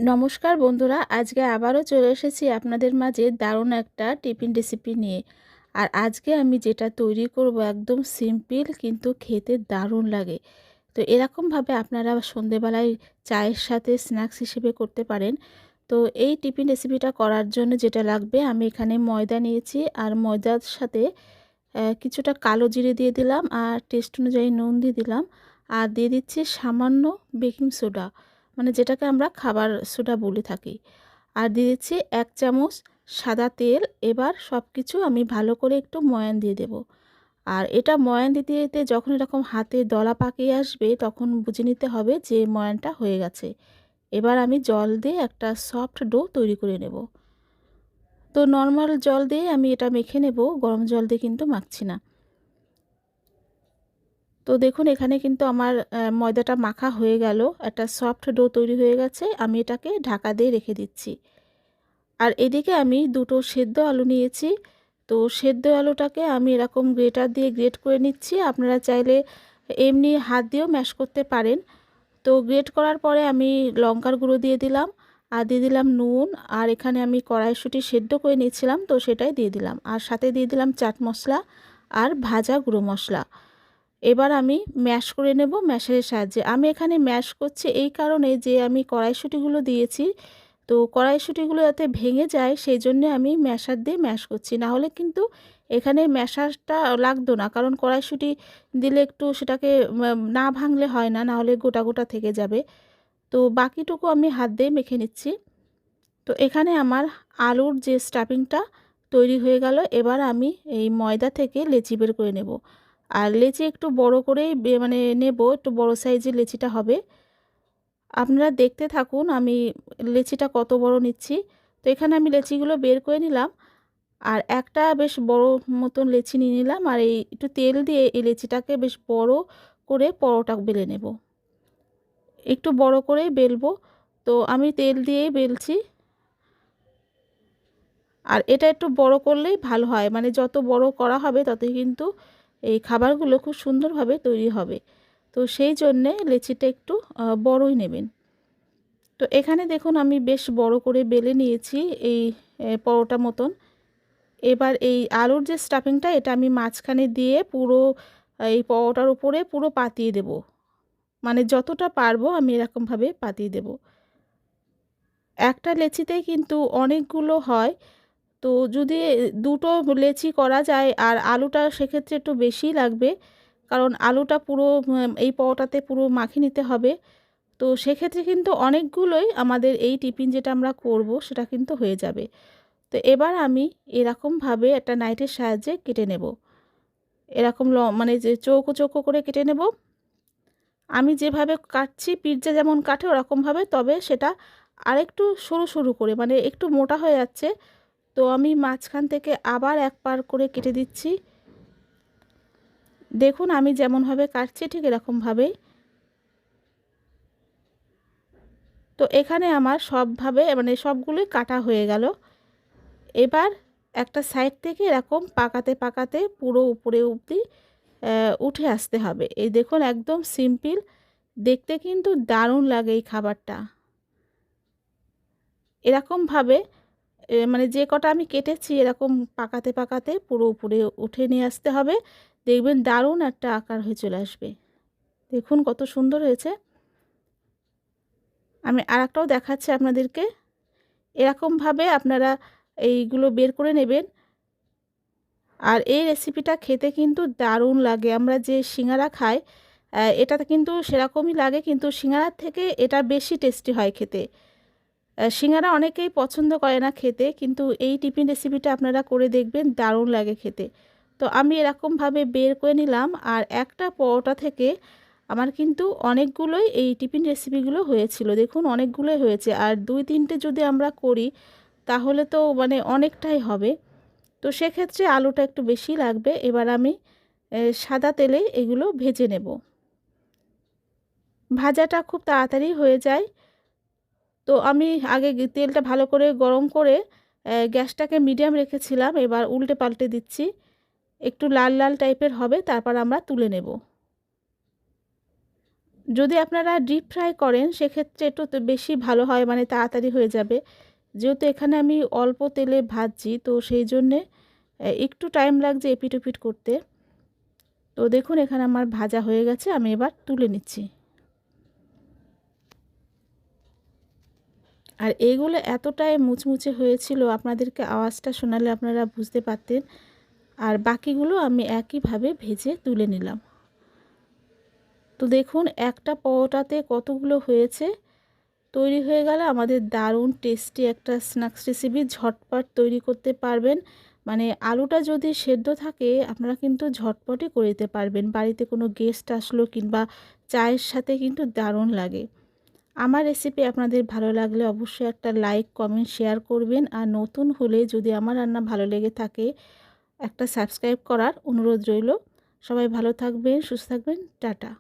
নমস্কার বন্ধুরা, আজকে আবারও চলে এসেছি আপনাদের মাঝে দারুণ একটা টিফিন রেসিপি নিয়ে। আর আজকে আমি যেটা তৈরি করব একদম সিম্পল কিন্তু খেতে দারুণ লাগে। তো এরকমভাবে আপনারা সন্ধেবেলায় চায়ের সাথে স্ন্যাক্স হিসেবে করতে পারেন। তো এই টিফিন রেসিপিটা করার জন্য যেটা লাগবে, আমি এখানে ময়দা নিয়েছি আর ময়দার সাথে কিছুটা কালো জিরে দিয়ে দিলাম আর টেস্ট অনুযায়ী নুন দিয়ে দিলাম আর দিয়ে দিচ্ছি সামান্য বেকিং সোডা, মানে যেটাকে আমরা খাবার সোডা বলে থাকি। আর দিয়ে দিচ্ছি 1 চামচ সাদা তেল। এবার সব কিছু আমি ভালো করে একটু ময়ান দিয়ে দেব। আর এটা ময়ান দিতে দিতে যখন এরকম হাতে দলা পাকিয়ে আসবে তখন বুঝে নিতে হবে যে ময়ানটা হয়ে গেছে। এবার আমি জল দিয়ে একটা সফট ডো তৈরি করে নেব। তো নর্মাল জল দিয়ে আমি এটা মেখে নেব, গরম জল দিয়ে কিন্তু মাখছি না। তো দেখুন এখানে কিন্তু আমার ময়দাটা মাখা হয়ে গেল, একটা সফট ডো তৈরি হয়ে গেছে। আমি এটাকে ঢাকা দিয়ে রেখে দিচ্ছি। আর এদিকে আমি দুটো সেদ্ধ আলু নিয়েছি। তো সেদ্ধ আলুটাকে আমি এরকম গ্রেটার দিয়ে গ্রেট করে নিচ্ছি। আপনারা চাইলে এমনি হাত দিয়েও ম্যাশ করতে পারেন। তো গ্রেট করার পরে আমি লঙ্কার গুঁড়ো দিয়ে দিলাম আর দিয়ে দিলাম নুন। আর এখানে আমি কড়াইশুঁটি সেদ্ধ করে নিয়েছিলাম, তো সেটাই দিয়ে দিলাম। আর সাথে দিয়ে দিলাম চাট মশলা আর ভাজা গুঁড়ো মশলা। এবার আমি ম্যাশ করে নেব ম্যাশারের সাহায্যে। আমি এখানে ম্যাশ করছি এই কারণে যে আমি কড়াইশুঁটিগুলো দিয়েছি, তো কড়াইশুঁটিগুলো যাতে ভেঙে যায় সেই জন্য আমি ম্যাশার দিয়ে ম্যাশ করছি। না হলে কিন্তু এখানে ম্যাশারটা লাগতো না, কারণ কড়াইশুঁটি দিলে একটু সেটাকে না ভাঙলে হয় না, না হলে গোটা গোটা থেকে যাবে। তো বাকিটুকু আমি হাত দিয়ে মেখে নিচ্ছি। তো এখানে আমার আলুর যে স্টাফিংটা তৈরি হয়ে গেল। এবার আমি এই ময়দা থেকে লেচি বের করে নেব। আর লেচি একটু বড় করেই মানে নেব, একটু বড় সাইজের লেচিটা হবে। আপনারা দেখতে থাকুন আমি লেচিটা কত বড় নিচ্ছি। তো এখানে আমি লেচিগুলো বের করে নিলাম আর একটা বেশ বড় মতন লেচি নিয়ে নিলাম। আর এই একটু তেল দিয়ে এই লেচিটাকে বেশ বড় করে পরোটা বেলে নেব। একটু বড় করেই বেলবো, তো আমি তেল দিয়েই বেলছি। আর এটা একটু বড় করলেই ভালো হয়, মানে যত বড় করা হবে ততই কিন্তু এই খাবারগুলো খুব সুন্দরভাবে তৈরি হবে। তো সেই জন্যে লেচিটা একটু বড়ই নেবেন। তো এখানে দেখুন আমি বেশ বড় করে বেলে নিয়েছি এই পরোটা মতন। এবার এই আলুর যে স্টাফিংটা এটা আমি মাঝখানে দিয়ে পুরো এই পরোটার উপরে পুরো পাতিয়ে দেব। মানে যতটা পারবো আমি এরকমভাবে পাতিয়ে দেব। একটা লেচিতেই কিন্তু অনেকগুলো হয়। তো যদি দুটো লেচি করা যায় আর আলুটা সেক্ষেত্রে একটু বেশিই লাগবে, কারণ আলুটা পুরো এই পরোটাতে পুরো মাখিয়ে নিতে হবে। তো সেক্ষেত্রে কিন্তু অনেকগুলোই আমাদের এই টিফিন যেটা আমরা করব সেটা কিন্তু হয়ে যাবে। তো এবার আমি এরকমভাবে একটা নাইফের সাহায্যে কেটে নেব। এরকম মানে যে চৌকো চৌকো করে কেটে নেব। আমি যেভাবে কাটছি পিৎজা যেমন কাটে ওরকমভাবে, তবে সেটা আরেকটু সরু সরু করে, মানে একটু মোটা হয়ে যাচ্ছে। তো আমি মাঝখান থেকে আবার এক পার করে কেটে দিচ্ছি। দেখুন আমি যেমনভাবে কাটছি ঠিক এরকমভাবেই। তো এখানে আমার সবভাবে মানে সবগুলোই কাটা হয়ে গেল। এবার একটা সাইড থেকে এরকম পাকাতে পাকাতে পুরো উপরে অবধি উঠে আসতে হবে। এই দেখুন একদম সিম্পল, দেখতে কিন্তু দারুণ লাগে এই খাবারটা। এরকমভাবে মানে যে কটা আমি কেটেছি এরকম পাকাতে পাকাতে পুরো উপরে উঠে নিয়ে আসতে হবে। দেখবেন দারুণ একটা আকার হয়ে চলে আসবে। দেখুন কত সুন্দর হয়েছে। আমি আরেকটাও দেখাচ্ছি আপনাদেরকে। এরকমভাবে আপনারা এইগুলো বের করে নেবেন। আর এই রেসিপিটা খেতে কিন্তু দারুণ লাগে। আমরা যে সিঙ্গারা খাই এটাতে কিন্তু সেরকমই লাগে, কিন্তু সিঙ্গারার থেকে এটা বেশি টেস্টি হয় খেতে। সিঙ্গারা অনেকেই পছন্দ করে না খেতে, কিন্তু এই টিফিন রেসিপিটা আপনারা করে দেখবেন দারুণ লাগে খেতে। তো আমি এরকমভাবে বের করে নিলাম আর একটা পরোটা থেকে আমার কিন্তু অনেকগুলোই এই টিফিন রেসিপিগুলো হয়েছিল। দেখুন অনেকগুলোই হয়েছে, আর 2-3টে যদি আমরা করি তাহলে তো মানে অনেকটাই হবে। তো সেক্ষেত্রে আলুটা একটু বেশি লাগবে। এবার আমি সাদা তেলে এগুলো ভেজে নেব। ভাজাটা খুব তাড়াতাড়ি হয়ে যায়। তো আমি আগে তেলটা ভালো করে গরম করে গ্যাসটাকে মিডিয়াম রেখেছিলাম। এবার উল্টে পাল্টে দিচ্ছি। একটু লাল লাল টাইপের হবে, তারপর আমরা তুলে নেব। যদি আপনারা ডিপ ফ্রাই করেন সেক্ষেত্রে একটু তো বেশি ভালো হয়, মানে তাড়াতাড়ি হয়ে যাবে। যেহেতু এখানে আমি অল্প তেলে ভাজছি, তো সেই জন্যে একটু টাইম লাগছে এপিট ওপিট করতে। তো দেখুন এখানে আমার ভাজা হয়ে গেছে, আমি এবার তুলে নিচ্ছি। আর এইগুলো এতটাই মুচমুচে হয়েছিল, আপনাদেরকে আওয়াজটা শোনালে আপনারা বুঝতে পারতেন। আর বাকিগুলো আমি একইভাবে ভেজে তুলে নিলাম। তো দেখুন একটা পরোটাতে কতগুলো হয়েছে। তৈরি হয়ে গেল আমাদের দারুণ টেস্টি একটা স্ন্যাক্স রেসিপি, ঝটপট তৈরি করতে পারবেন। মানে আলুটা যদি সেদ্ধ থাকে আপনারা কিন্তু ঝটপটই করে দিতে পারবেন। বাড়িতে কোনো গেস্ট আসলো কিংবা চায়ের সাথে কিন্তু দারুণ লাগে। আমার রেসিপি আপনাদের ভালো লাগলে অবশ্যই একটা লাইক, কমেন্ট, শেয়ার করবেন। আর নতুন হলে যদি আমার রান্না ভালো লেগে থাকে একটা সাবস্ক্রাইব করার অনুরোধ রইল। সবাই ভালো থাকবেন, সুস্থ থাকবেন। টাটা।